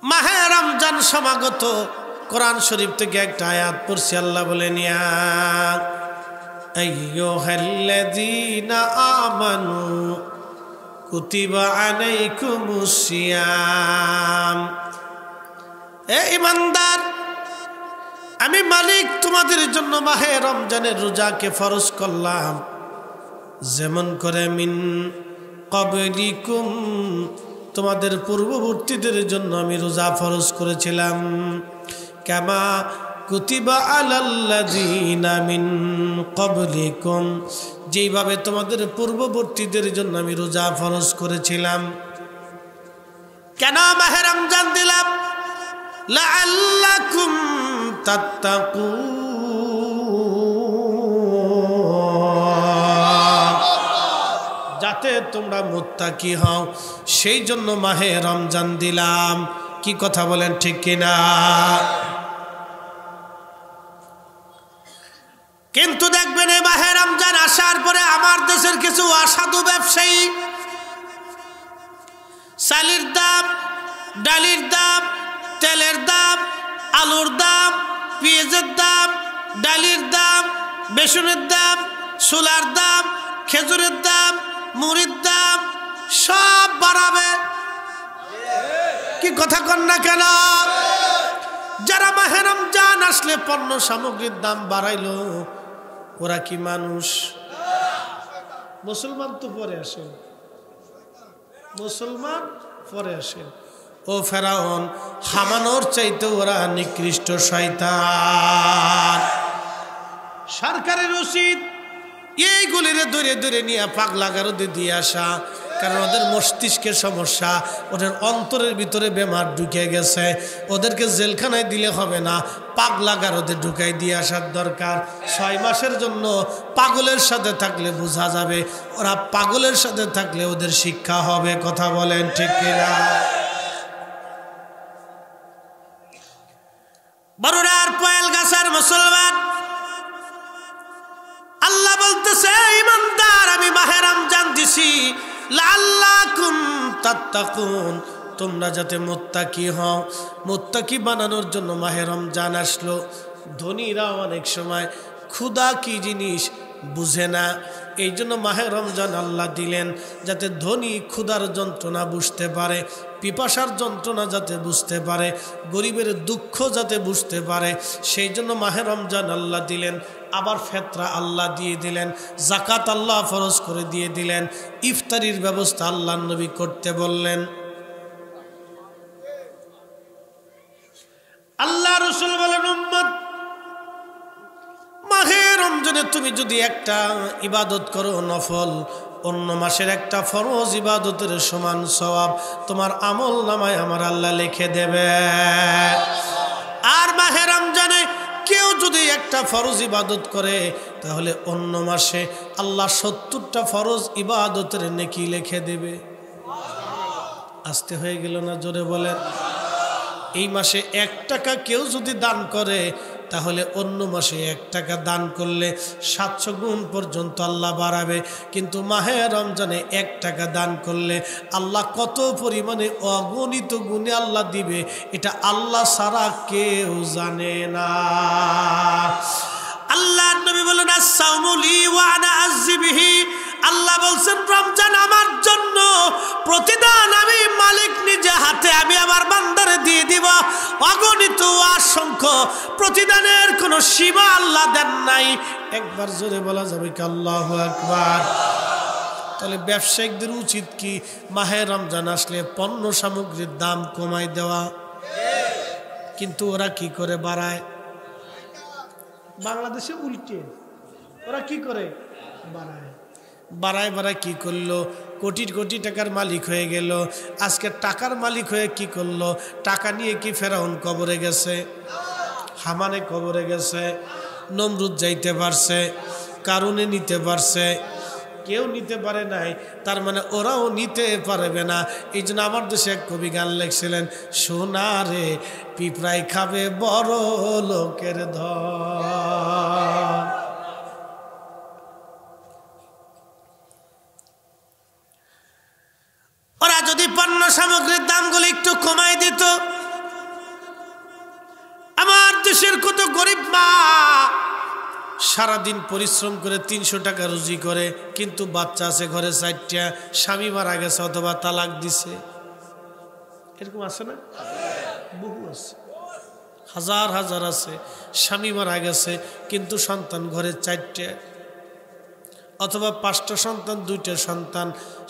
মাহে রমজান সমাগত, কোরআন শরীফ থেকে একটা আয়াত পড়ছি। আল্লাহ বলেন, ইয়া আইয়ুহাল্লাযীনা আমানু কুতিবা আলাইকুমুস সিয়াম। হে ঈমানদার, আমি মালিক তোমাদের জন্য মাহে রমজানের রোজাকে ফরজ করলাম, যেমন করে মিন ক্বাবলিকুম, তোমাদের পূর্ববর্তীদের জন্য আমি রোজা ফরজ করেছিলাম। কামা কুতিবা আলাল্লাযীনা মিন ক্বাবলিকুম, যেইভাবে তোমাদের পূর্ববর্তীদের জন্য আমি রোজা ফরজ করেছিলাম। কেন মাহে রমজান দিলাম? লাআল্লাকুম তাত্তাকুন, যাতে তোমরা মুত্তাকি হও, সেই জন্য মাহে রমজান দিলাম। কি কথা বলেন, ঠিক কিনা? কিন্তু দেখবেন এই মাহে রমজান আসার পরে আমার দেশের কিছু অসাধু ব্যবসায়ী চালের দাম, ডালের দাম, তেলের দাম, আলুর দাম, পেঁয়াজের দাম, ডালের দাম, বেসনের দাম, ছোলার দাম, খেজুরের দাম, মুড়ির দাম সব বাড়াবে। কি কথা কন না কেন? যারা মাহে রমজান আসলে পণ্য সামগ্রীর দাম বাড়াইলো, ওরা কি মানুষ? মুসলমান তো পরে আসে, মুসলমান পরে আসে। ও ফেরাউন, হামানোর চাইতে ওরা নিকৃষ্ট শয়তান। সরকারের উচিত এইগুলিরে ধরে ধরে নিয়ে পাগলা গারদে দিয়ে আসা, কারণ ওদের মস্তিষ্কের সমস্যা, ওদের অন্তরের ভিতরে বেমার ঢুকে গেছে। ওদেরকে জেলখানায় দিলে হবে না, পাগলা গারদে ঢুকাই দিয়ে আসার দরকার। 6 মাসের জন্য পাগলের সাথে থাকলে বোঝা যাবে, ওরা পাগলের সাথে থাকলে ওদের শিক্ষা হবে। কথা বলেন, ঠিক কিনা? বরুড়ার পয়েল গাছের মুসলমান, আল্লাহ বলতেছে, ঈমানদার, আমি মাহে রমজান দিছি লাআল্লাকুম তাত্তাকুন, তোমরা যাতে মুত্তাকি হও। মুত্তাকি বানানোর জন্য মাহে রমজান আসলো। ধনীরা অনেক সময় ক্ষুধা কি জিনিস বুঝে না, এই জন্য মাহে রমজান আল্লাহ দিলেন যাতে ধনী ক্ষুধার যন্ত্রণা বুঝতে পারে, পিপাসার যন্ত্রণা যাতে বুঝতে পারে, গরিবের দুঃখ যাতে বুঝতে পারে, সেই জন্য মাহে রমজান আল্লাহ দিলেন। আবার ফেতরা আল্লাহ দিয়ে দিলেন, জাকাত আল্লাহ ফরজ করে দিয়ে দিলেন, ইফতারির ব্যবস্থা আল্লাহ নবী করতে বললেন। আল্লাহ রাসূল বলেন, উম্মত, মাহে রমজানে তুমি যদি একটা ইবাদত করো নফল, অন্য মাসের একটা ফরজ ইবাদতের সমান সওয়াব তোমার আমল নামায় আমার আল্লাহ লিখে দেবে। আর মাহে রমজানে কেউ যদি একটা ফরজ ইবাদত করে, তাহলে অন্য মাসে আল্লাহ 70টা ফরজ ইবাদতের নেকি লিখে দেবে। আস্তে হয়ে গেল না? জোরে বলেন। এই মাসে 1 টাকা কেউ যদি দান করে, তাহলে অন্য মাসে 1 টাকা দান করলে 700 গুণ পর্যন্ত আল্লাহ বাড়াবে। কিন্তু মাহে রমজানে 1 টাকা দান করলে আল্লাহ কত পরিমাণে অগণিত গুণে আল্লাহ দিবে, এটা আল্লাহ ছাড়া কেউ জানে না। আল্লাহ নবী বলেন, আস-সাওমু লি ওয়া আনা আজজি বিহি। আল্লাহ বলছেন, রমজান আমার জন্য, প্রতিদান আমি মালিক নিজে হাতে আমি আমার বান্দারে দিয়ে দিব। অগণিত অসংখ্য প্রতিদানের কোনো সীমা আল্লাহ দেন নাই। একবার জোরে বলা যাবে কি আল্লাহু আকবার? তাহলে ব্যবসায়িকদের উচিত কি মাহে রমজান আসলে পণ্য সামগ্রীর দাম কমাই দেওয়া? কিন্তু ওরা কি করে বাড়ায়? বাংলাদেশে উল্টে ওরা কি করে বাড়ায়, বাড়ায় বাড়ায় কি করলো? কোটি কোটি টাকার মালিক হয়ে গেল। আজকে টাকার মালিক হয়ে কি করলো? টাকা নিয়ে কি ফেরাউন কবরে গেছে, হামানে কবরে গেছে, নমরুদ যাইতে পারছে, কারুনে নিতে পারছে, কেউ নিতে পারে নাই। তার মানে ওরাও নিতে পারবে না। এই জন্য আমার দেশে এক কবি গান লিখছিলেন, সোনা রে পিঁপড়াই খাবে বড় লোকের ধন। ওরা যদি পণ্য সামগ্রীর দামগুলো একটু কমাই দিত, সারাদিন পরিশ্রম করে 300 টাকা রুজি করে, কিন্তু বাচ্চা আছে ঘরে 4টা, স্বামী মারা গেছে অথবা তালাক দিছে। এরকম আছে না? বহু আছে, হাজার হাজার আছে। স্বামী মারা গেছে কিন্তু সন্তান ঘরে 4টা, অথবা 5টা সন্তান, 2টা সন্তান,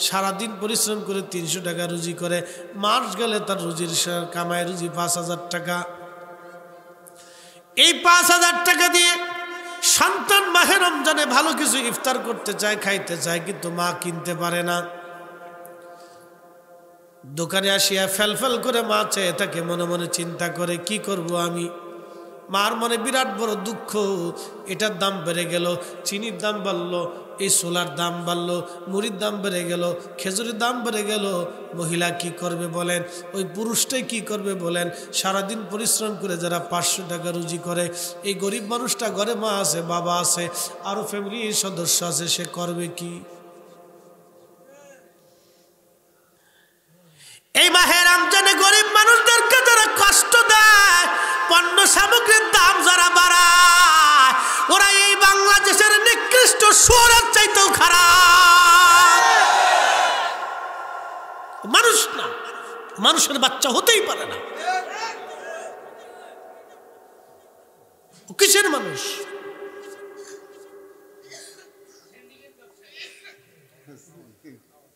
সারাদিন পরিশ্রম করে 300 টাকা রুজি করে, মাস গেলে তার রুজির কামায় রুজি 5,000 টাকা। এই 5,000 টাকা দিয়ে সন্তান মাহে রমজানে ভালো কিছু ইফতার করতে চায়, খাইতে চায়, কিন্তু মা কিনতে পারে না। দোকানে আসিয়া ফেলফেল করে মা চেয়ে তাকে মনে মনে চিন্তা করে, কি করব আমি। মার মনে বিরাট বড় দুঃখ, এটার দাম বেড়ে গেল, চিনির দাম বাড়লো, এই সোলার দাম বাড়লো, মুড়ির দাম বেড়ে গেল, খেজুরের দাম বেড়ে গেল। মহিলা কি করবে বলেন? ওই পুরুষটাই কি করবে বলেন? সারাদিন পরিশ্রম করে যারা 500 টাকা রুজি করে, এই গরিব মানুষটা ঘরে মা আছে, বাবা আছে, আরো ফ্যামিলির সদস্য আছে, সে করবে কি? এই মাহে রমজানে গরিব মানুষদেরকে যারা কষ্ট দেয়, পণ্য সামগ্রীর দাম যারা বাড়ায়, ওরা এই বাংলাদেশের নিকৃষ্ট সুরের চাইতেও খারাপ মানুষ না, মানুষের বাচ্চা হতেই পারে না। কিসের মানুষ?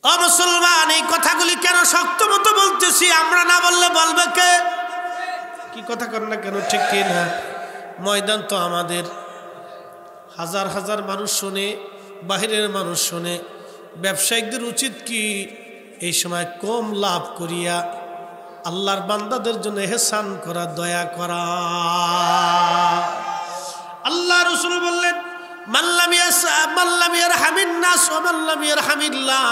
ও মুসলমান, এই কথাগুলি কেন শক্ত মতো বলতেছি? আমরা না বললে বলবে কে? কি কথা কর না কেন, ঠিক কি না? ময়দান তো আমাদের, হাজার হাজার মানুষ শোনে, বাহিরের মানুষ শোনে। ব্যবসায়িকদের উচিত কি এই সময় কম লাভ করিয়া আল্লাহর বান্দাদের জন্য ইহসান করা, দয়া করা। আল্লাহ রাসূল বললেন, মাল্লাম ইয়ারহামিন নাস ওয়া মাল্লাম ইয়ারহামিল্লাহ,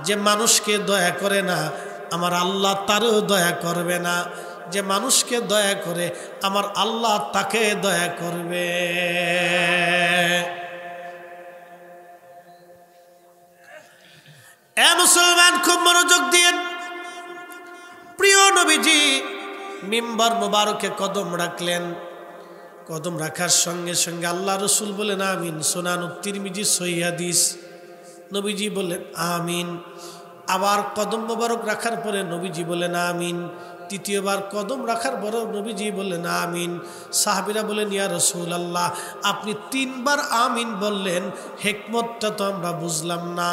যে মানুষকে দয়া করে না আমার আল্লাহ তারও দয়া করবে না, যে মানুষকে দয়া করে আমার আল্লাহ তাকে দয়া করবে। এ মুসলমান, খুব মনোযোগ দিয়ে, প্রিয় নবীজি মিম্বার মোবারকে কদম রাখলেন। কদম রাখার সঙ্গে সঙ্গে আল্লাহ রসুল বলেন আমিন। সুনানুত তিরমিজি সহিহ হাদিস, নবীজি বলেন আমিন। আবার কদম মোবারক রাখার পরে নবীজি বলেন আমিন। তৃতীয়বার কদম রাখার পরে নবীজি বললেন আমিন। সাহাবীরা বলেন ইয়া রাসূলুল্লাহ, আপনি 3 বার আমিন বললেন, হিকমতটা তো আমরা বুঝলাম না।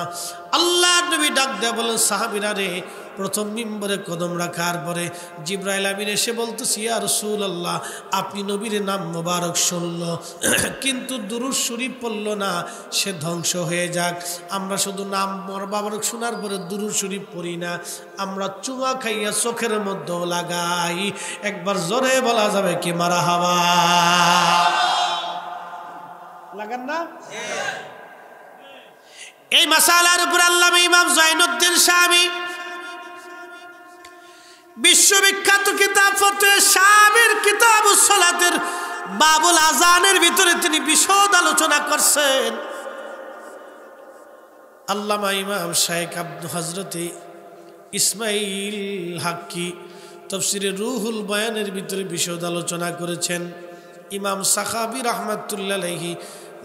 আল্লাহ নবী ডাক দেয়া বলেন, সাহাবীরা রে, প্রথম মিম্বরে কদম রাখার পরে জিবরাইল আমিন এসে বলতেছি ইয়া রাসূলুল্লাহ, আপনি নবীর নাম মোবারক শুনল কিন্তু দুরূদ শরীফ পড়ল না, সে ধ্বংস হয়ে যাক। আমরা শুধু নাম মোবারক শোনার পরে দুরূদ শরীফ পড়ি না, আমরা চুমা খাইয়া চোখের মধ্যে লাগাই। একবার জোরে বলা যাবে কি মারহাবা? লাগান না? এই মাসালার উপর আল্লামা ইমাম জয়নুদ্দিন শামী বিশ্ববিখ্যাত কিতাব ফতোয়া শামীর কিতাবুস সালাতের বাবুল আযানের ভিতরে তিনি বিশদ আলোচনা করছেন। আল্লামা ইমাম শাইখ হযরত ইসমাইল হাক্কি তাফসীরে রুহুল বয়ানের ভিতরে বিশদ আলোচনা করেছেন। ইমাম সাখাবী রাহমাতুল্লাহ আলাইহি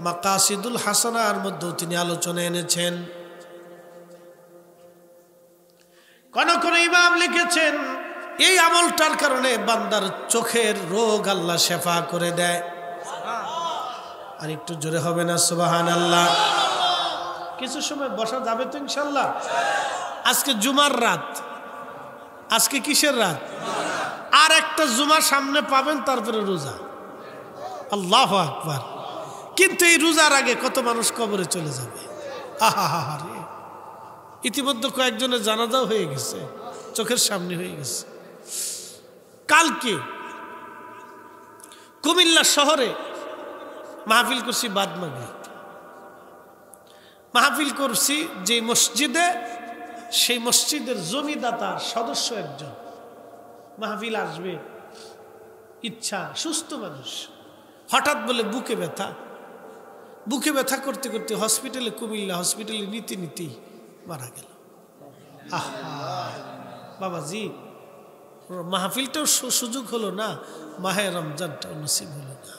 মাকাসিদুল হাসানার মধ্যে তিনি আলোচনা এনেছেন। কোন কোন ইমাম লিখেছেন এই আমলটার কারণে বান্দার চোখের রোগ আল্লাহ শেফা করে দেয়। আর একটু জোরে হবে না সুবহানাল্লাহ? কিছু সময় বসা যাবে তো ইনশাআল্লাহ? আজকে জুমার রাত, আজকে কিসের রাত? আর একটা জুমা সামনে পাবেন, তারপরে রোজা। আল্লাহু আকবার। কিন্তু এই রোজার আগে কত মানুষ কবরে চলে যাবে। আহা রে, ইতিমধ্যে কয়েকজনের জানাজাও হয়ে গেছে, চোখের সামনে হয়ে গেছে। কালকে কুমিল্লা শহরে মাহফিল করছি, বাদ মাগরিব মাহফিল করছি যে মসজিদে, সেই মসজিদের জমিদাতার সদস্য একজন মাহফিল আসবে, ইচ্ছা, সুস্থ মানুষ, হঠাৎ বলে বুকে ব্যথা। বুকে ব্যথা করতে করতে হসপিটালে, কুমিল্লা হসপিটালে নিতে নিতেই মারা গেল। বাবাজি, মাহফিলটাও সুযোগ হলো না, মাহে রমজানটাও নসিব হলো না।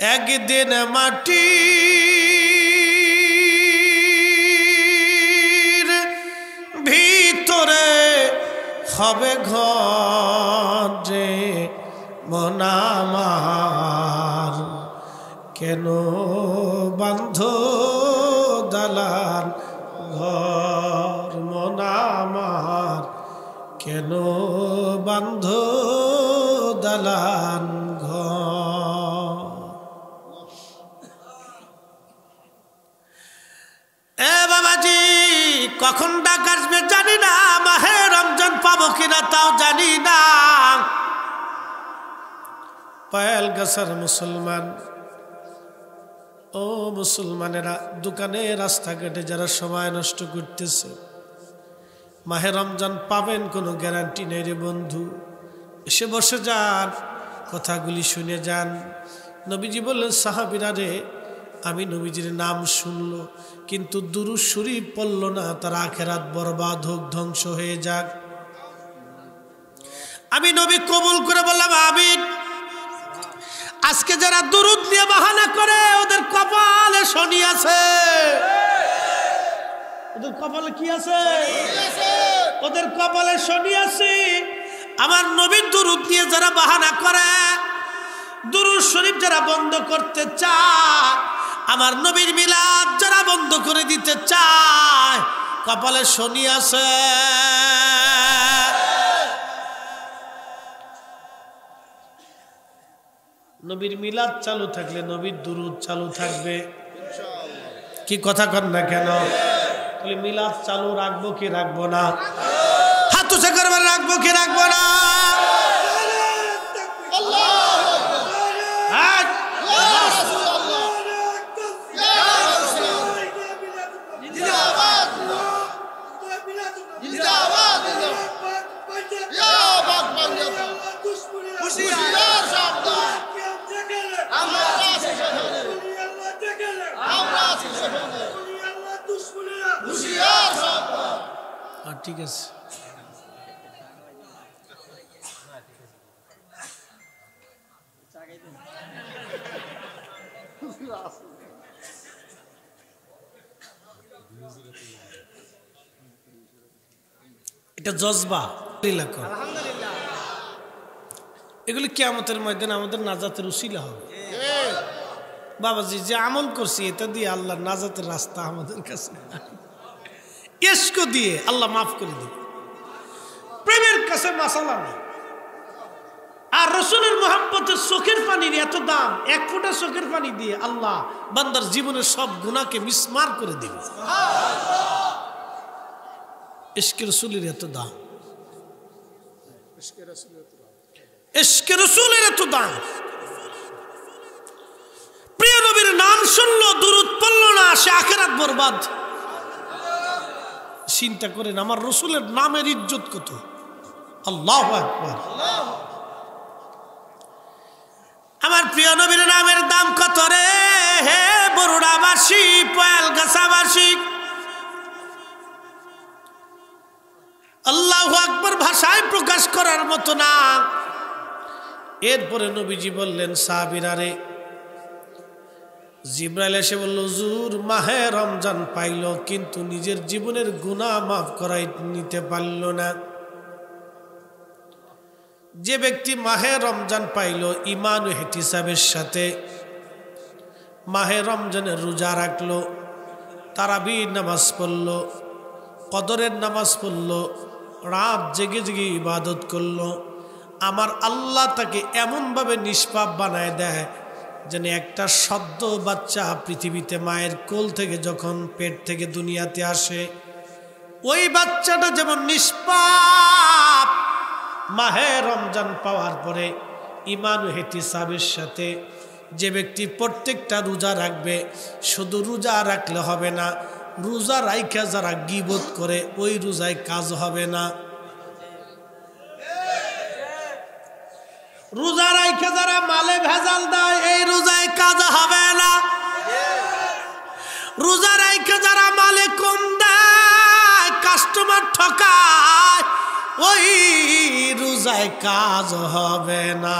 একদিন মাটি ভিতরে হবে ঘর রে মন আমার, কেন বান্ধ দালান ঘর মন আমার, কেন বান্ধ দালান ঘর। এ বাবাজি, কখন ডাক আসবে জানি না, মাহে রমজান পাবো কিনা তাও জানি না। পায়েল গাছার মুসলমান, ও মুসলমানেরা, দোকানে রাস্তাঘাটে যারা সময় নষ্ট করতেছে, মাহে রমজান পাবেন কোনো গ্যারান্টি নেই রে বন্ধু। এসে বসে যান, কথাগুলি শুনে যান। নবীজি বললেন, সাহাবীরা রে, আমি নবীজির নাম শুনলো কিন্তু দুরূদ শরীফ পড়ল না, তার আখিরাত বরবাদ হোক, ধ্বংস হয়ে যাক। আমি নবী কবুল করে বললাম আমিন। আজকে যারা দুরূদ নিয়ে বাহানা করে, ওদের কপালে শনি আছে। ওদের কপালে কি আছে? ওদের কপালে শনি আছে। আমার নবীর দুরূদ নিয়ে যারা বাহানা করে, দুরূদ শরীফ যারা বন্ধ করতে চায়, আমার নবীর মিলাদ যারা বন্ধ করে দিতে চায়, কপালে শনি আছে। নবীর মিলাদ চালু থাকলে নবীর দুরূদ চালু থাকবে। কি কথা কন না কেন? তাহলে মিলাদ চালু রাখবো কি রাখবো না? হাত উঁচু করে রাখবো কি রাখবো না? ঠিক আছে, এটা জজবা। এগুলি কিয়ামতের ময়দানে আমাদের নাজাতের উসিলা হবে। বাবাজি, যে আমল করছি এটা দিয়ে আল্লাহ নাজাতের রাস্তা আমাদের কাছে, ইশক দিয়ে আল্লাহ মাফ করে দিবে। প্রেমের কাছে মাসালা নেই। আর রসুলের মুহাব্বতের চোখের পানির এত দাম, এক ফোঁটা চোখের পানি দিয়ে আল্লাহ বান্দার জীবনের সব গুনাহকে মিসমার করে দিবে। ইশকে রসুলের এত দাম, ইশকে রসুলের এত দাম। প্রিয় নবীর নাম শুনলো, দুরূদ পড়লো না, সে আখিরাত বরবাদ। চিন্তা করেন আমার রসুলের নামের ইজ্জত কত। আল্লাহু আকবার। আমার প্রিয় নবীর নামের দাম কত রে হে বরুড়াবাসী, পয়ালগাছাবাসী। আল্লাহু আকবার ভাষায় প্রকাশ করার মতো না। এরপরে নবীজি বললেন, সাহাবীরা রে, জিবরাইল এসে বলল, হুজুর মাহে রমজান পাইল কিন্তু নিজের জীবনের গুনাহ মাফ করাই নিতে পারল না। যে ব্যক্তি মাহে রমজান পাইল ঈমান ও ইহতিসাবের সাথে, মাহে রমজানের রোজা রাখলো, তারাবির নামাজ পড়ল, কদরের নামাজ পড়ল, রাত জেগে জেগে ইবাদত করলো, আমার আল্লাহ তাকে এমনভাবে নিষ্পাপ বানায় দেয় যেন একটা সদ্য বাচ্চা পৃথিবীতে মায়ের কোল থেকে যখন পেট থেকে দুনিয়াতে আসে, ওই বাচ্চাটা যেমন নিষ্পাপ, মাহে রমজান পাওয়ার পরে ঈমান ও ইহতিসাবের সাথে যে ব্যক্তি প্রত্যেকটা রোজা রাখবে, শুধু রোজা রাখলে হবে না, রোজা রাইখা যারা গীবত করে ওই রোজায় কাজ হবে না। রোজা রাইখা যারা মালে ভেজাল দেয় এই রোজায় কাজ হবে না। রোজা রাইখা যারা মালে কম দেয়, কাস্টমার ঠকায়, ওই রোজায় কাজ হবে না।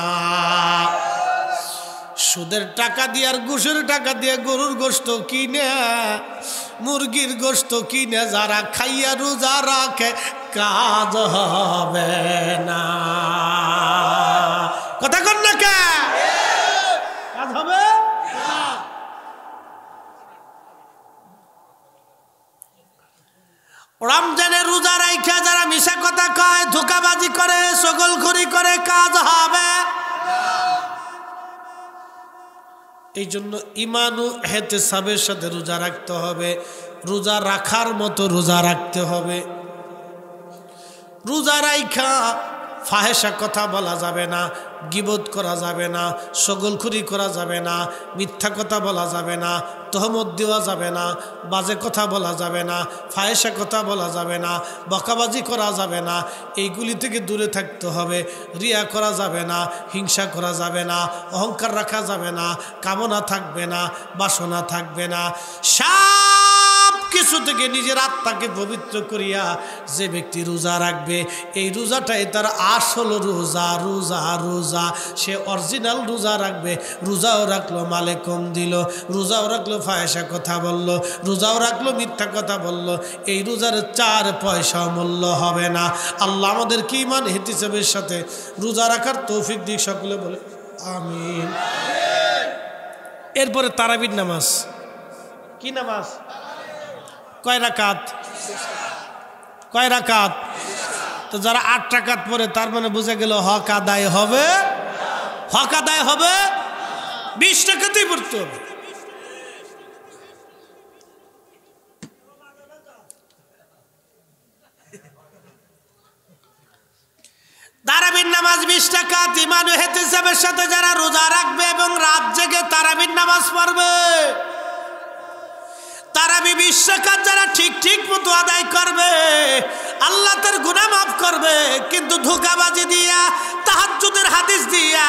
সুদের টাকা দিয়ে আর ঘুষের টাকা দিয়ে গরুর গোশত কিনে মুরগির গোশত কিনে যারা খাইয়া রোজা রাখে কাজ হবে না। কথা কন না কে? কাজ হবে না। রমজানে রোজা রাইখা যারা মিশা কথা কয়, ধোঁকাবাজি করে, চগলখড়ি করে, কাজ হবে। এই জন্য ঈমান ও ইহতিসাবের সাথে রোজা রাখতে হবে। রোজা রাখার মতো রোজা রাখতে হবে। রোজা রাইখা ফাহেসা কথা বলা যাবে না, গীবত করা যাবে না, চগলখড়ি করা যাবে না, মিথ্যা কথা বলা যাবে না, তহমত দেওয়া যাবে না, বাজে কথা বলা যাবে না, ফাহেসা কথা বলা যাবে না, বকাবাজি করা যাবে না। এইগুলি থেকে দূরে থাকতে হবে। রিয়া করা যাবে না, হিংসা করা যাবে না, অহংকার রাখা যাবে না, কামনা থাকবে না, বাসনা থাকবে না। সব কিছু থেকে নিজের আত্মাকে পবিত্র করিয়া যে ব্যক্তি রোজা রাখবে, এই রোজাটাই তার আসল রোজা। রোজা রোজা সে অরিজিনাল রোজা রাখবে। রোজাও রাখলো মালে কম দিল, রোজাও রাখলো ফাহেসা কথা বলল, রোজাও রাখলো মিথ্যা কথা বলল, এই রোজার 4 পয়সা মূল্য হবে না। আল্লাহ আমাদেরকে ঈমান ইহতিসাবের সাথে রোজা রাখার তৌফিক দিক। সকলে বলে আমিন। এরপরে তারাবির নামাজ। কি নামাজ? কয় রাকাত? কয় রাকাত? তো যারা 8 রাকাত পড়ে তার মানে বুঝে গেল হক আদায় হবে। হক আদায় হবে 20 টাকাতেই পড়তে হবে। তারাবির নামাজ 20 টাকাত। ঈমান ও ইহতিসাবের সাথে যারা রোজা রাখবে এবং রাত জেগে তারাবির নামাজ পড়বে, তারাবি 20 রাকাত যারা ঠিক ঠিক মতো আদায় করবে, আল্লাহ তার গুনাহ মাফ করবে। কিন্তু ধোঁকাবাজি দিয়া, তাহাজ্জুদের হাদিস দিয়া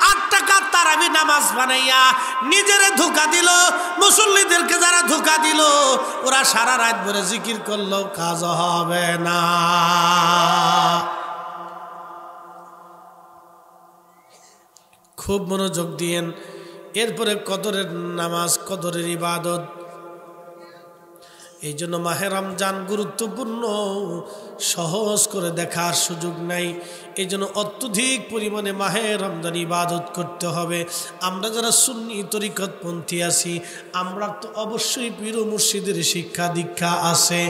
8 টাকাত তারাবি নামাজ বানাইয়া নিজেরে ধোঁকা দিল, মুসল্লিদেরকে যারা ধোঁকা দিল, ওরা সারা রাত ভরে জিকির করলো, কাজ হবে না। খুব মনোযোগ দিয়েন। এরপরে কদরের নামাজ, কদরের ইবাদত। এই জন্য মাহে রমজান গুরুত্বপূর্ণ, সহজ করে দেখার সুযোগ নাই। এই জন্য অত্যধিক পরিমাণে মাহে রমজান ইবাদত করতে হবে। আমরা যারা সুন্নি তরিকতপন্থী আছি, আমরা তো অবশ্যই পীর ও মুর্শিদের শিক্ষা দীক্ষা আছে।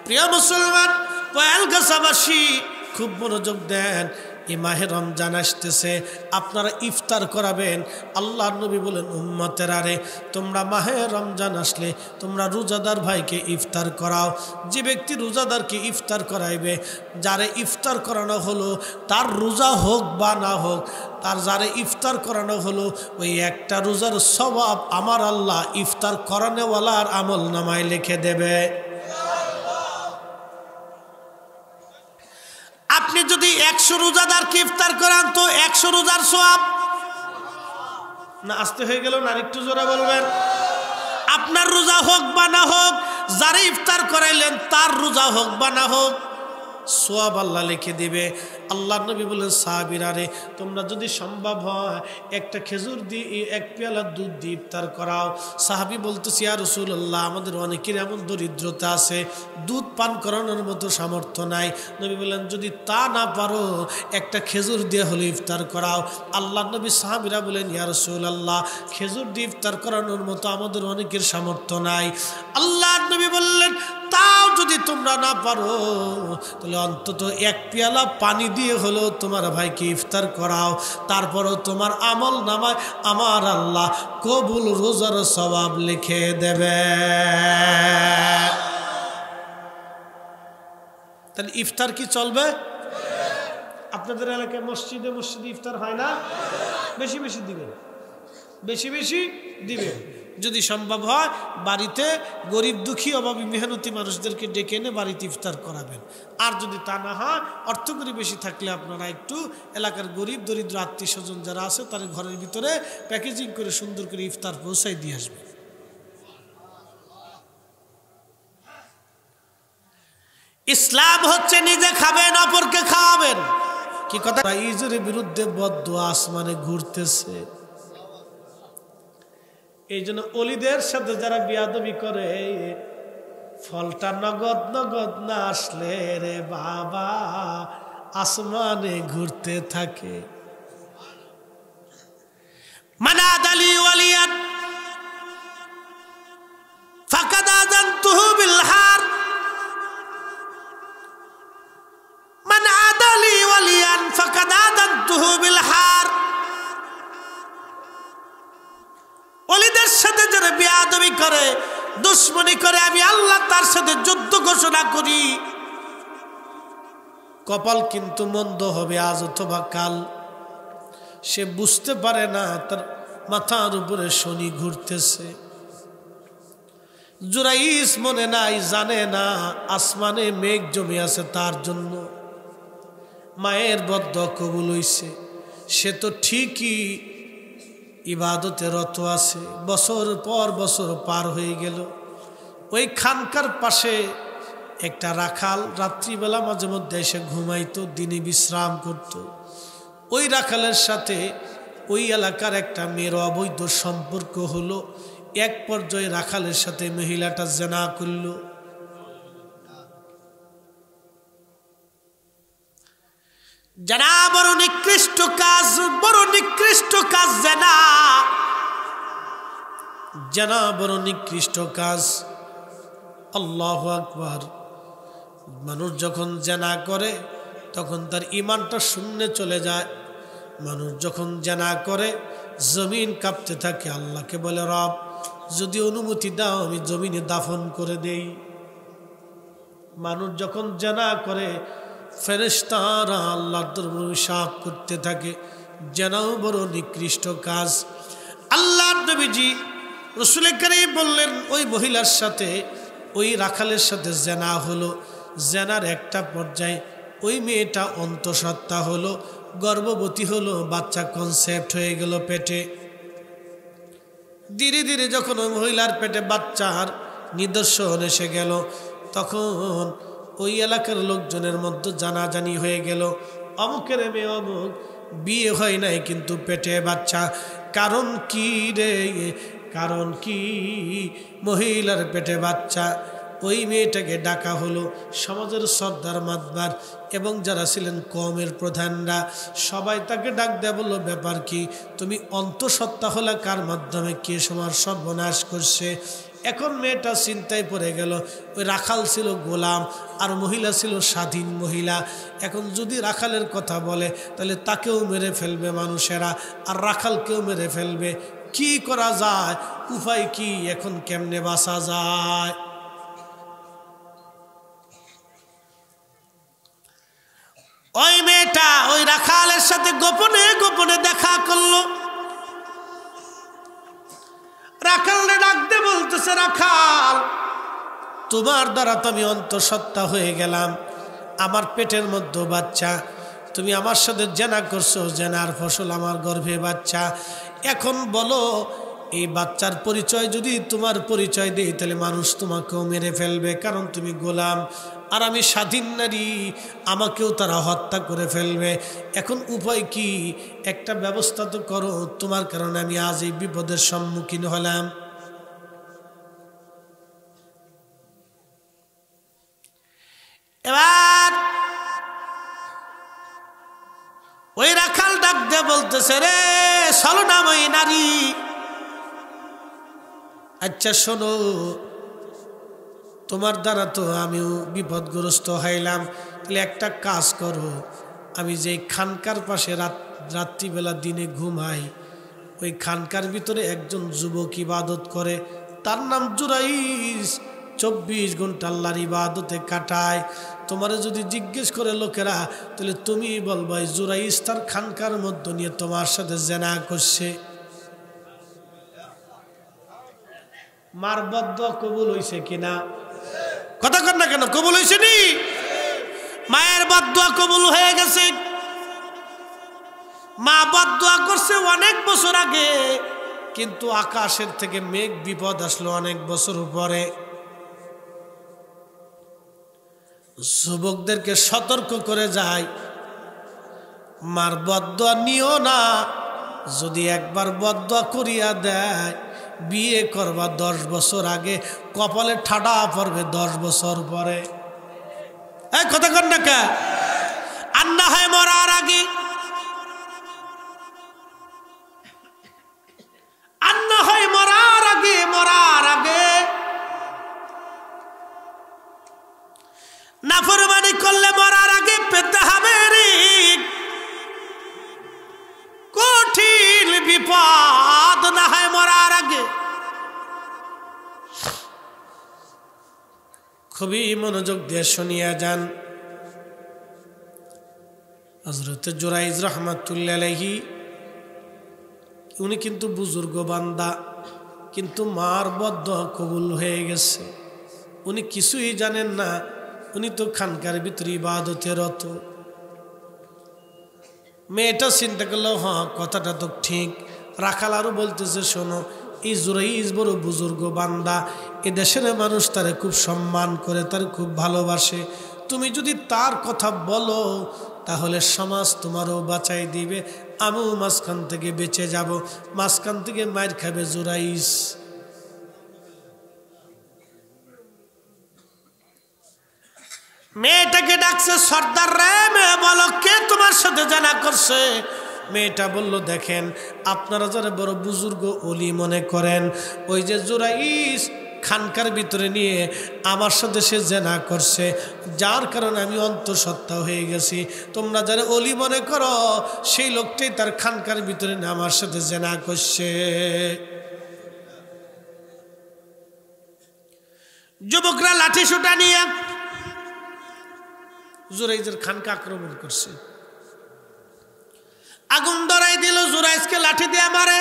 প্রিয় মুসলমান, পয়ালগাছাবাসী খুব মনোযোগ দেন। এই মাহে রমজান আসতেছে, আপনারা ইফতার করাবেন। আল্লাহর নবী বলেন, উম্মতেরা রে, তোমরা মাহে রমজান আসলে তোমরা রোজাদার ভাইকে ইফতার করাও। যে ব্যক্তি রোজাদারকে ইফতার করাইবে, যারে ইফতার করানো হলো তার রোজা হোক বা না হোক, তার যারে ইফতার করানো হলো ওই একটা রোজার সওয়াব আমার আল্লাহ ইফতার করানোওয়ালার আমল নামায় লিখে দেবে। আপনি যদি 100 রোজাদারকে ইফতার করান তো 100 রোজার সওয়াব না। আসতে হয়ে গেল না, আরেকটু জোরে বলবেন। আপনার রোজা হোক বা না হোক, যারা ইফতার করাইলেন তার রোজা হোক বা না হোক, সওয়াব আল্লাহ লিখে দিবে। আল্লাহ নবী বলেন, সাহাবীরা রে, তোমরা যদি সম্ভব হয় একটা খেজুর দিয়ে 1 পেয়ালা দুধ দিয়ে ইফতার করাও। সাহাবী বলতেছে, ইয়া রাসূলুল্লাহ, আমাদের অনেকের এমন দরিদ্রতা আছে, দুধ পান করানোর মতো সামর্থ্য নাই। নবী বললেন, যদি তা না পারো একটা খেজুর দিয়ে হলে ইফতার করাও। আল্লাহ নবী, সাহাবীরা বলেন, ইয়া রাসূলুল্লাহ, খেজুর দিয়ে ইফতার করানোর মতো আমাদের অনেকের সামর্থ্য নাই। আল্লাহ নবী বললেন, তাও যদি তোমরা না পারো তাহলে অন্তত 1 পেয়ালা পানি দিয়ে হলো তোমার ভাইকে ইফতার করাও। তারপরও তোমার আমল নামায় আমার আল্লাহ কবুল রোজার সওয়াব লিখে দেবে। তাহলে ইফতার কি চলবে? আপনাদের এলাকায় মসজিদে ইফতার হয় না? বেশি বেশি দিবেন, বেশি বেশি দিবেন। যদি সম্ভব হয় বাড়িতে গরিব দুঃখী অভাবী মেহনতি মানুষদেরকে ডেকে এনে বাড়িতে ইফতার করাবেন। আর যদি তা না হয়, অর্থকরী বেশি থাকলে আপনারা একটু এলাকার গরিব দরিদ্র আত্মীয় স্বজন যারা আছে তাদের ঘরের ভিতরে প্যাকেজিং করে সুন্দর করে ইফতার পৌঁছাই দিয়ে আসবেন। ইসলাম হচ্ছে নিজে খাবেন, অপরকে খাওয়াবেন। কি কথা? ইজরের বিরুদ্ধে বদদুয়া আসমানে ঘুরতেছে। এই জন্য অলিদের সাথে যারা বিয়াদবি করে ফলটা নগদ নগদ না আসলে রে বাবা আসমানে ঘুরতে থাকে। মানাদালি ওয়ালিয়ান ফাকাদ আযানতুহু বিল হার, মানাদালি ওয়ালিয়ান ফাকাদ আযানতুহু বিল হার। ওলিদের সাথে যারা বিয়াদবি করে, দুশ্মনী করে, আমি আল্লাহ তার সাথে যুদ্ধ ঘোষণা করি। কপাল কিন্তু মন্দ হবে আজ অথবা কাল। সে বুঝতে পারে না তার মাথার উপরে শনি ঘুরতেছে। জুরাইস মনে নাই, জানে না আসমানে মেঘ জমে আছে তার জন্য। মায়ের বদ্দুয়া কবুল হইছে, সে তো ঠিকই ইবাদতে রত আছে। বছর পর বছর পার হয়ে গেল। ওই খানকার পাশে একটা রাখাল রাত্রিবেলা মাঝে মধ্যে এসে ঘুমাইতো, দিনে বিশ্রাম করত। ওই রাখালের সাথে ওই এলাকার একটা মেয়ের অবৈধ সম্পর্ক হলো। এক পর্যায়ে রাখালের সাথে মহিলাটা জেনা করল। জানা বড় নিকৃষ্ট কাজ, বড় নিকৃষ্ট কাজ জানা, জানা বড় নিকৃষ্ট কাজ। আল্লাহু আকবার। মানুষ যখন জানা করে তখন তার ঈমানটা শূন্যে চলে যায়। মানুষ যখন জানা করে জমিন কাঁপতে থাকে, আল্লাহকে বলে রব যদি অনুমতি দাও আমি জমিনে দাফন করে দেই। মানুষ যখন জানা করে ফেরেশতারা আল্লাহর দরবারে সাফ করতে থাকে। জানাও বড় নিকৃষ্ট কাজ। আল্লাহর নবীজি রাসূল করিম বললেন ওই মহিলার সাথে ওই রাখালের সাথে জানা হলো। জানার একটা পর্যায়ে ওই মেয়েটা অন্তঃসত্ত্বা হলো, গর্ভবতী হলো, বাচ্চা কনসেপ্ট হয়ে গেল পেটে। ধীরে ধীরে যখন ওই মহিলার পেটে বাচ্চার নিদর্শন এসে গেল, তখন ওই এলাকার লোকজনের মধ্যে জানাজানি হয়ে গেল, অমুকের মেয়ে অমুক, বিয়ে হয় নাই কিন্তু পেটে বাচ্চা। কারণ কি রে? কারণ কি? মহিলার পেটে বাচ্চা। ওই মেয়েটাকে ডাকা হলো। সমাজের সর্দার মাতবার এবং যারা ছিলেন কওমের প্রধানরা সবাই তাকে ডাক দেয়া বললো, ব্যাপার কি? তুমি অন্তঃসত্ত্বা হলে কার মাধ্যমে কে সবার সর্বনাশ করছে? এখন মেয়েটা চিন্তায় পড়ে গেল। ওই রাখাল ছিল গোলাম আর মহিলা ছিল স্বাধীন মহিলা। এখন যদি রাখালের কথা বলে তাহলে তাকেও মেরে ফেলবে মানুষেরা, আর রাখালকেও মেরে ফেলবে। কি করা যায়? উপায় কি? এখন কেমনে বাঁচা যায়? ওই মেয়েটা ওই রাখালের সাথে গোপনে গোপনে দেখা করলো। রাখালে ডাকতে বলতেছে, রাখাল তোমার দ্বারা তো আমি অন্তঃসত্ত্বা হয়ে গেলাম, আমার পেটের মধ্যে বাচ্চা, তুমি আমার সাথে জেনা করছো, জেনার ফসল আমার গর্ভে বাচ্চা। এখন বলো এই বাচ্চার পরিচয় যদি তোমার পরিচয় দেই তাহলে মানুষ তোমাকেও মেরে ফেলবে, কারণ তুমি গোলাম আর আমি স্বাধীন নারী, আমাকেও তারা হত্যা করে ফেলবে। এখন উপায় কি? একটা ব্যবস্থা তো করো, তোমার কারণে আমি আজ এই বিপদের সম্মুখীন হলাম। এবার ওই রাখাল ডাক দিয়ে বলতেছে, রে ছলনাময়ী নারী, আচ্ছা শোনো, তোমার দ্বারা তো আমিও বিপদগ্রস্ত হইলাম, তাহলে একটা কাজ করো, আমি যে খানকার পাশে রাত্রিবেলা দিনে ঘুমাই, ওই খানকার ভিতরে একজন যুবক ইবাদত করে, তার নাম জুরাইস, 24 ঘন্টা আল্লাহর ইবাদতে কাটায়। তোমারে যদি জিজ্ঞেস করে লোকেরা তাহলে তুমি বলবা জুরাইস তার খানকার মধ্যে নিয়ে তোমার সাথে জেনা করছে। মার বদদুয়া কবুল হইছে কিনা? কথা কর না কেন? কবুল হইছে নি? মায়ের বদদুয়া কবুল হয়ে গেছে। মা বদদুয়া করছে অনেক বছর আগে, কিন্তু আকাশের থেকে মেঘ বিপদ আসলো অনেক বছর পরে। যুবকদেরকে সতর্ক করে যায়, মার বদদুয়া নিও না, যদি একবার বদদুয়া করিয়া দেয় বিয়ে করবা 10 বছর আগে, কপালে ঠাডা পড়বে 10 বছর পরে। এই কথা কন না কে? আর না হয় মরার আগে, আর না হয় মরার আগে, মরার আগে নাফরমানি করলে মরার আগে পেতে হবে রে কঠিন বিপদ। না হয় মরার আগে। খুবই মনোযোগ দিয়ে শুনিয়া যান। হযরত জুরাইজ রাহমাতুল্লাহ আলাইহি উনি কিন্তু বুজুর্গ বান্দা, কিন্তু মার বদদোয়া কবুল হয়ে গেছে। উনি কিছুই জানেন না, উনি তো খানকার ভিতরে ইবাদতে রত। মেয়েটা চিন্তা করলো, হ্যাঁ কথাটা তো ঠিক। রাখাল আরো বলতেছে, শোনো এই জুরাইজ বড় বুজুর্গ বান্দা, এ দেশের মানুষ তারে খুব সম্মান করে, তার খুব ভালোবাসে। তুমি যদি তার কথা বলো তাহলে সমাজ তোমারও বাঁচাই দিবে, আমিও মাঝখান থেকে বেঁচে যাব। মাঝখান থেকে মার খাবে জুরাইজ। মেয়েটাকে ডাকছে, সর্দার রে, মেয়ে বলো কে তোমার সাথে জানা করছে? মেয়েটা বলল, দেখেন আপনারা যারা বড় বুজুর্গ ওলি মনে করেন, ওই যে জুরাইজ খানকার ভিতরে নিয়ে আমার সাথে সে জেনা করছে, যার কারণে আমি অন্তঃসত্ত্বা হয়ে গেছি। তোমরা যারা ওলি মনে করো সেই লোকটাই তার খানকার ভিতরে নিয়ে আমার সাথে জেনা করছে। যুবকরা লাঠি সুটা নিয়ে জুরাইজের খানকা আক্রমণ করছে। আগুন ধরাই দিল, জুরাইজকে লাঠি দিয়ে মারে।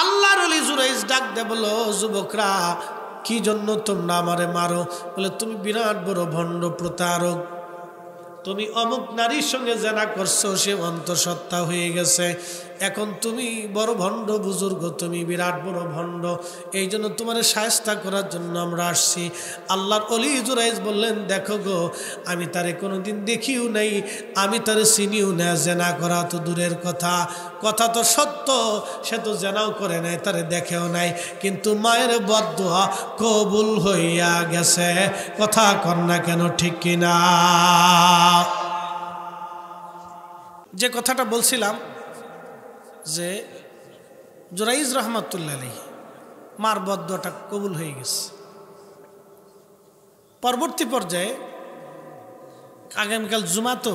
আল্লাহর ওলি জুরাইজ ডাক দে বলল, যুবকরা কি জন্য তোমরা আমারে মারো? বলে, তুমি বিরাট বড় ভণ্ড প্রতারক, তুমি অমুক নারীর সঙ্গে জেনা করছো, সে অন্তঃসত্ত্বা হয়ে গেছে। এখন তুমি বড় ভণ্ড বুজুর্গ, তুমি বিরাট বড় ভণ্ড, এই জন্য তোমার শায়েস্তা করার জন্য আমরা আসছি। আল্লাহর ওলি জুরাইজ বললেন, দেখো গো, আমি তারে কোনোদিন দেখিও নাই, আমি তারে চিনিও না, জেনা করা তো দূরের কথা, কথা তো সত্য, সে তো জেনাও করে নাই, তারে দেখেও নাই, কিন্তু মায়ের বদদোয়া কবুল হইয়া গেছে। কথা কর না কেন, ঠিক কিনা? যে কথাটা বলছিলাম যে জুরাইজ রাহমাতুল্লাহ আলাইহি মার বদদোয়াটা কবুল হয়ে গেছে। পরবর্তী পর্যায়ে আগামীকাল জুমা, তো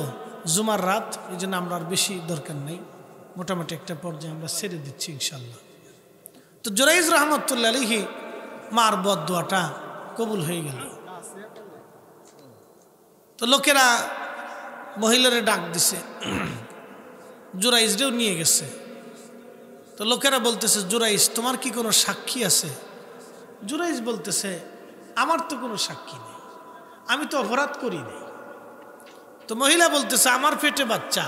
জুমার রাত, এই জন্য আমরা আর বেশি দরকার নেই, মোটামুটি একটা পর্যায়ে আমরা ছেড়ে দিচ্ছি ইনশাল্লাহ। তো জুরাইজ রাহমাতুল্লাহ আলাইহি মার বদদোয়াটা কবুল হয়ে গেল। তো লোকেরা মহিলারে ডাক দিছে, জুরাইজরেও নিয়ে গেছে। তো লোকেরা বলতেছে, জুরাইজ তোমার কি কোনো সাক্ষী আছে? জুরাইজ বলতেছে, আমার তো কোনো সাক্ষী নেই, আমি তো অপরাধ করি নাই। তো মহিলা বলতেছে, আমার পেটে বাচ্চা,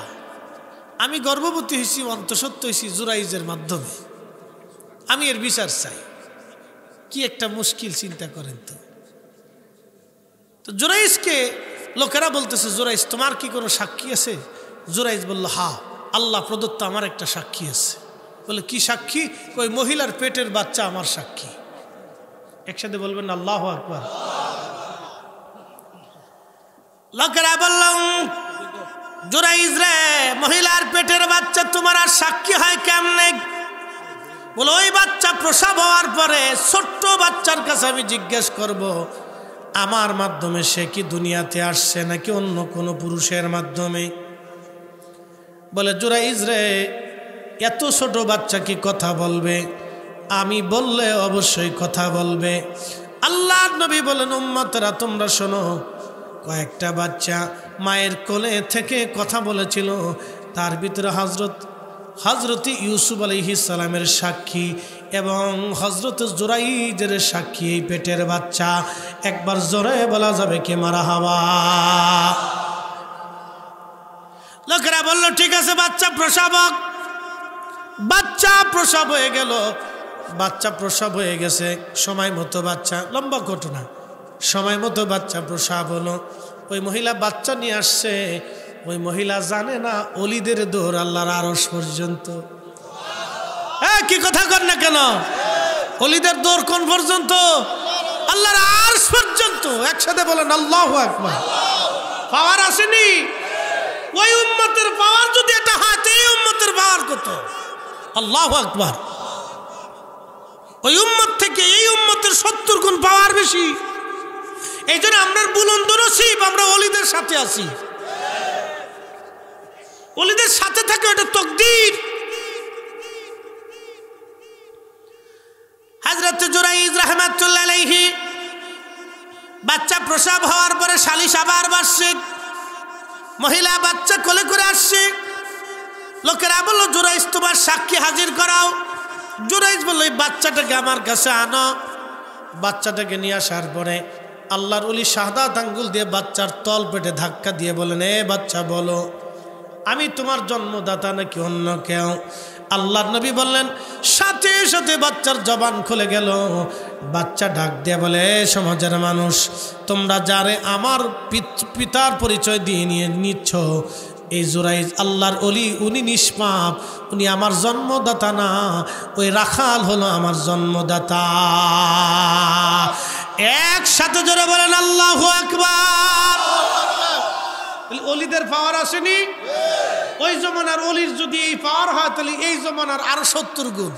আমি গর্ভবতী হয়েছি, অন্তঃসত্ত্বা হয়েছি জুরাইজের মাধ্যমে, আমি এর বিচার চাই। কি একটা মুশকিল, চিন্তা করেন তো। তো জুরাইজকে লোকেরা বলতেছে, জুরাইজ তোমার কি কোনো সাক্ষী আছে? জুরাইজ বলল, হ্যাঁ আল্লাহ প্রদত্ত আমার একটা সাক্ষী আছে। বলে, কি সাক্ষী? ওই মহিলার পেটের বাচ্চা আমার সাক্ষী। একসাথে বলবেন আল্লাহু আকবার। লোকেরা বলল, জুরাইজ রে, মহিলার পেটের বাচ্চা তোমার আর সাক্ষী হয় কেমনে? বলে, ওই বাচ্চা প্রসব হওয়ার পরে ছোট্ট বাচ্চার কাছে আমি জিজ্ঞেস করব, আমার মাধ্যমে সে কি দুনিয়াতে আসছে নাকি অন্য কোনো পুরুষের মাধ্যমে? বলে, জুরাইজ রে, এত ছোট বাচ্চা কি কথা বলবে? আমি বললে অবশ্যই কথা বলবে। আল্লাহর নবী বলেন, উম্মতরা তোমরা শোনো, কয়েকটা বাচ্চা মায়ের কোলে থেকে কথা বলেছিল, তার ভিতরে হজরত ইউসুফ আলাইহিস সালামের সাক্ষী এবং হজরত জুরাইজের সাক্ষী এই পেটের বাচ্চা। একবার জোরে বলা যাবে কি মারহাবা? লোকেরা বলল, ঠিক আছে, বাচ্চা প্রসবক। বাচ্চা প্রসব হয়ে গেল, বাচ্চা প্রসব হয়ে গেছে সময় মতো, বাচ্চা, লম্বা ঘটনা, সময় মতো বাচ্চা প্রসব হলো। ওই মহিলা বাচ্চা নিয়ে আসছে, ওই মহিলা জানে না অলিদের দৌড় আল্লাহর আরশ পর্যন্ত। কি কথা কর না কেন? ওলিদের দৌড় কোন পর্যন্ত? আল্লাহর আরশ পর্যন্ত। একসাথে বলেন আল্লাহু আকবার। পাওয়ার আসেনি? ওই উম্মতের পাওয়ার যদি এটা হয়, এই উম্মতের পাওয়ার কত? আল্লাহু আকবার। ওই উম্মত থেকে এই উম্মতের 70 গুণ পাওয়ার বেশি। এই জন্য আমরা বুলন্দ নসিব, আমরা ওলিদের সাথে আছি। ওলিদের সাথে থাকে ওটা তকদির। হযরত জুরাইজ রাহমাতুল্লাহ আলাইহি বাচ্চা প্রসব হওয়ার পরে শালিশ আবার বাসছে, মহিলা বাচ্চা কোলে করে আসছে। লোকেরা বলল জুরাইজ তোমার সাক্ষী হাজির করাও। জুরাইজ বলল এই বাচ্চাটাকে আমার কাছে আনো। বাচ্চাটাকে নিয়ে আসার পরে আল্লাহর ওলি শাহাদাত আঙ্গুল দিয়ে বাচ্চার তল পেটে ধাক্কা দিয়ে বলেন, এ বাচ্চা বলো আমি তোমার জন্মদাতা নাকি অন্য কেউ? আল্লাহর নবী বললেন, সাথে সাথে বাচ্চার জবান খুলে গেল। বাচ্চা ডাক দিয়ে বলে, সমাজের মানুষ তোমরা যারে আমার পিতার পরিচয় দিয়ে নিয়ে নিচ্ছ, এই জুরাইজ আল্লাহর ওলি, উনি নিষ্পাপ, উনি আমার জন্মদাতা না, ওই রাখাল হলো আমার জন্মদাতা। একসাথে জোরে বলেন আল্লাহু আকবার। ওলিদের পাওয়ার আসেনি? ওই জমানার ওলির যদি এই পাওয়ার হয় তাহলে এই জমানার আরো 70 গুণ।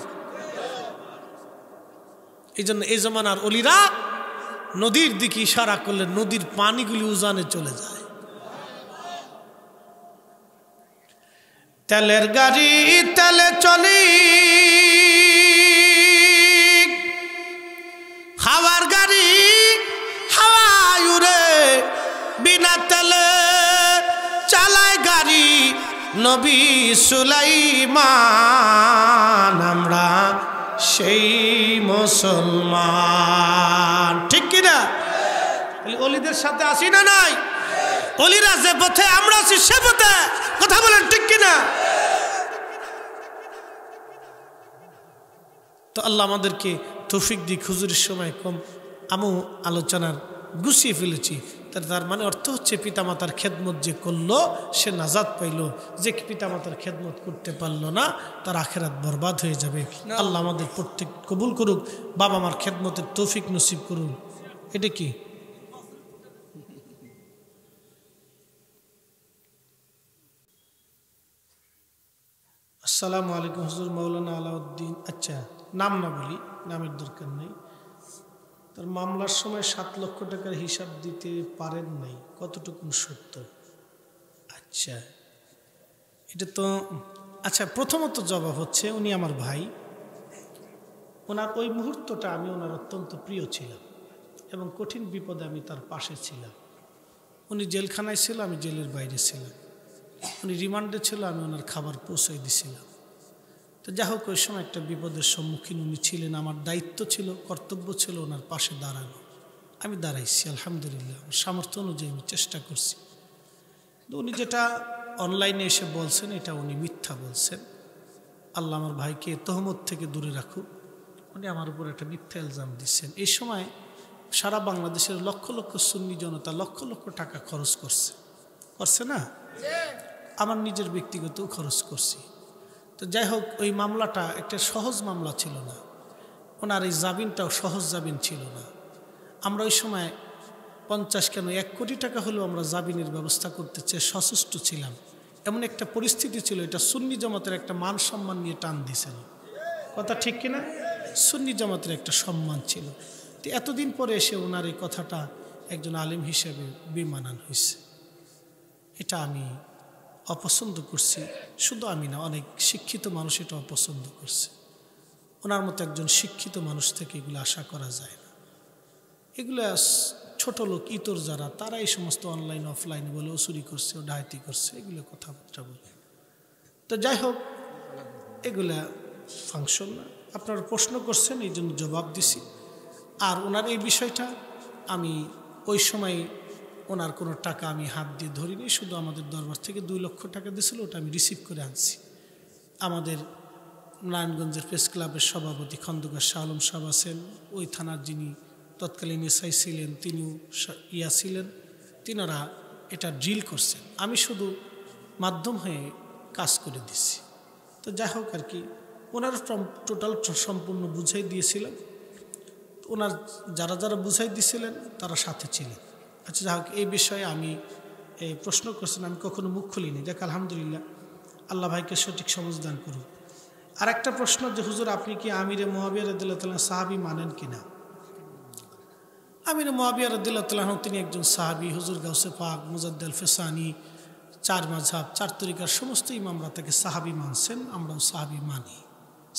এই জন্য এই জমানার ওলিরা নদীর দিকে ইশারা করলে নদীর পানিগুলি উজানে চলে যায়। তেলের গাড়ি তেলে চলি, হাওয়ার গাড়ি হাওয়ায় উড়ে, বিনা তেলে চালায় গাড়ি নবী সুলাইমান। আমরা সেই মুসলমান, ঠিক কিনা? ওলিদের সাথে আসি না নাই? ওলিরা যে পথে, আমরা আছি সে পথে। কথা বলেন ঠিক কিনা? তো আল্লাহ আমাদেরকে তৌফিক দিক। হুজুরের সময় কম, আমি আলোচনার গুছিয়ে ফেলেছি। তার মানে অর্থ হচ্ছে পিতামাতার খেদমত যে করলো সে নাজাত পাইল, যে পিতামাতার খেদমত করতে পারলো না তার আখেরাত বরবাদ হয়ে যাবে। আল্লাহ আমাদের প্রত্যেক কবুল করুক, বাবা মার খেদমতের তৌফিক নসিব করুন। এটা কি? আসসালামু আলাইকুম হুজুর, মাওলানা আলাউদ্দিন। আচ্ছা, নাম না বলি, নামের দরকার নেই। তার মামলার সময় 7 লক্ষ টাকার হিসাব দিতে পারেন নাই, কতটুকু সত্য? আচ্ছা, এটা তো আচ্ছা, প্রথমত জবাব হচ্ছে উনি আমার ভাই। ওনার ওই মুহূর্তটা আমি ওনার অত্যন্ত প্রিয় ছিলাম এবং কঠিন বিপদে আমি তার পাশে ছিলাম। উনি জেলখানায় ছিল, আমি জেলের বাইরে ছিলাম। উনি রিমান্ডে ছিল, আমি ওনার খাবার পৌঁছে দিছিলাম। তো যা হোক, ওই সময় একটা বিপদের সম্মুখীন উনি ছিলেন। আমার দায়িত্ব ছিল, কর্তব্য ছিল ওনার পাশে দাঁড়ানো। আমি দাঁড়াইছি আলহামদুলিল্লাহ, আমার সামর্থ্য অনুযায়ী আমি চেষ্টা করছি। তো উনি যেটা অনলাইনে এসে বলছেন এটা উনি মিথ্যা বলছেন। আল্লাহ আমার ভাইকে তহমত থেকে দূরে রাখুক। উনি আমার উপর একটা মিথ্যা ইলজাম দিচ্ছেন। এই সময় সারা বাংলাদেশের লক্ষ লক্ষ সুন্নি জনতা লক্ষ লক্ষ টাকা খরচ করছে না? আমার নিজের ব্যক্তিগত খরচ করছি। তো যাই হোক, ওই মামলাটা একটা সহজ মামলা ছিল না। ওনার এই জামিনটাও সহজ জামিন ছিল না। আমরা ওই সময় 50 কেন 1 কোটি টাকা হলেও আমরা জামিনের ব্যবস্থা করতে চেয়ে সচেষ্ট ছিলাম। এমন একটা পরিস্থিতি ছিল, এটা সুন্নি জামাতের একটা মান সম্মান নিয়ে টান দিয়েছিল। কথা ঠিক কিনা? সুন্নি জামাতের একটা সম্মান ছিল। তো এতদিন পরে এসে ওনার এই কথাটা একজন আলেম হিসেবে বেমানান হয়েছে। এটা আমি অপছন্দ করছি। শুধু আমি না, অনেক শিক্ষিত মানুষ এটা অপছন্দ করছে। ওনার মতো একজন শিক্ষিত মানুষ থেকে এগুলো আশা করা যায় না। এগুলো ছোট লোক, ইতর যারা, তারা এই সমস্ত অনলাইন অফলাইন বলে ও চুরি করছে, ও ডাকাতি করছে, এগুলো কথাবার্তা বলে। তো যাই হোক, এগুলা ফাংশন না। আপনারা প্রশ্ন করছেন, এই জন্য জবাব দিছি। আর ওনার এই বিষয়টা আমি ওই সময় ওনার কোনো টাকা আমি হাত দিয়ে ধরিনি। শুধু আমাদের দরবার থেকে 2 লক্ষ টাকা দিয়েছিল, ওটা আমি রিসিভ করে আনছি। আমাদের নারায়ণগঞ্জের প্রেস ক্লাবের সভাপতি খন্দকার শাহ আলম সাহেব আছেন, ওই থানার যিনি তৎকালীন এসআই ছিলেন তিনিও ছিলেন, তিনারা এটা ড্রিল করছেন। আমি শুধু মাধ্যম হয়ে কাজ করে দিচ্ছি। তো যাই হোক আর কি, ওনার টোটাল সম্পূর্ণ বুঝাই দিয়েছিলেন। ওনার যারা যারা বুঝাই দিয়েছিলেন তারা সাথে ছিলেন। আচ্ছা যাক, এই বিষয়ে আমি এই প্রশ্ন করছেন, আমি কখনো মুখ খুলিনি। দেখ আলহামদুলিল্লাহ, আল্লাহ ভাইকে সঠিক সমঝ দান করুন। আর একটা প্রশ্ন যে হুজুর আপনি কি আমিরে মুআবিয়া রাদিয়াল্লাহু তাআলা সাহাবী মানেন কিনা? আমিরে মুআবিয়া রাদিয়াল্লাহু তাআলা তিনি একজন সাহাবী। হুজুর গাউসে পাক, মুজাদ্দেল ফেসানি, চার মাযহাব, চার তরিকার সমস্ত ইমামরা তাকে সাহাবী মানছেন, আমরাও সাহাবী মানি।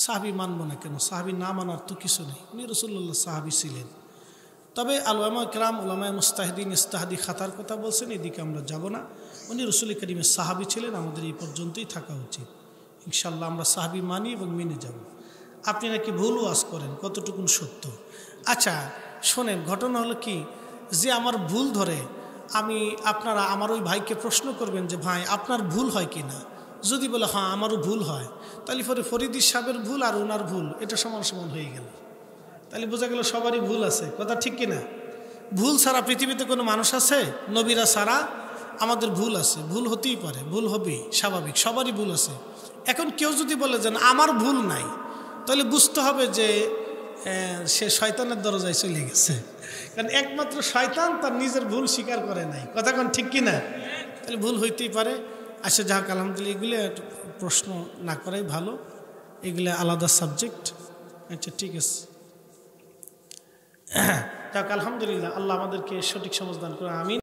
সাহাবী মানব না কেন? সাহাবী না মানার তো কিছু নেই। উনি রাসূলুল্লাহ সাহাবী ছিলেন। তবে আলেমা কেরাম, উলামায়ে মুস্তাহিদিন ইজতিহাদি খাতার কথা বলছেন, এদিকে আমরা যাব না। উনি রাসূল করিমের সাহাবী ছিলেন, আমাদের এই পর্যন্তই থাকা উচিত। ইনশাআল্লাহ আমরা সাহাবী মানি এবং মেনে যাব। আপনি নাকি ভুল ওয়াজ করেন, কতটুকুন সত্য? আচ্ছা শোনেন, ঘটনা হলো কি, যে আমার ভুল ধরে আপনারা আমার ওই ভাইকে প্রশ্ন করবেন যে ভাই আপনার ভুল হয় কি না। যদি বলে হ্যাঁ আমারও ভুল হয়, তাহলে পরে ফরিদি সাহেবের ভুল আর ওনার ভুল এটা সমান সমান হয়ে গেল। তাহলে বোঝা গেল সবারই ভুল আছে। কথা ঠিক কিনা? ভুল ছাড়া পৃথিবীতে কোনো মানুষ আছে? নবীরা ছাড়া আমাদের ভুল আছে, ভুল হতেই পারে, ভুল হবেই, স্বাভাবিক, সবারই ভুল আছে। এখন কেউ যদি বলে যে আমার ভুল নাই, তাহলে বুঝতে হবে যে সে শয়তানের দরজায় চলে গেছে। কারণ একমাত্র শয়তান তার নিজের ভুল স্বীকার করে নাই। কথা কোন ঠিক কিনা? তাহলে ভুল হইতেই পারে। আচ্ছা যাক আলহামদুলিল্লাহ, এগুলো প্রশ্ন না করাই ভালো, এগুলো আলাদা সাবজেক্ট। আচ্ছা ঠিক আছে, যাক আলহামদুলিল্লাহ, আল্লাহ আমাদেরকে সঠিক সমঝ দান করে। আমিন।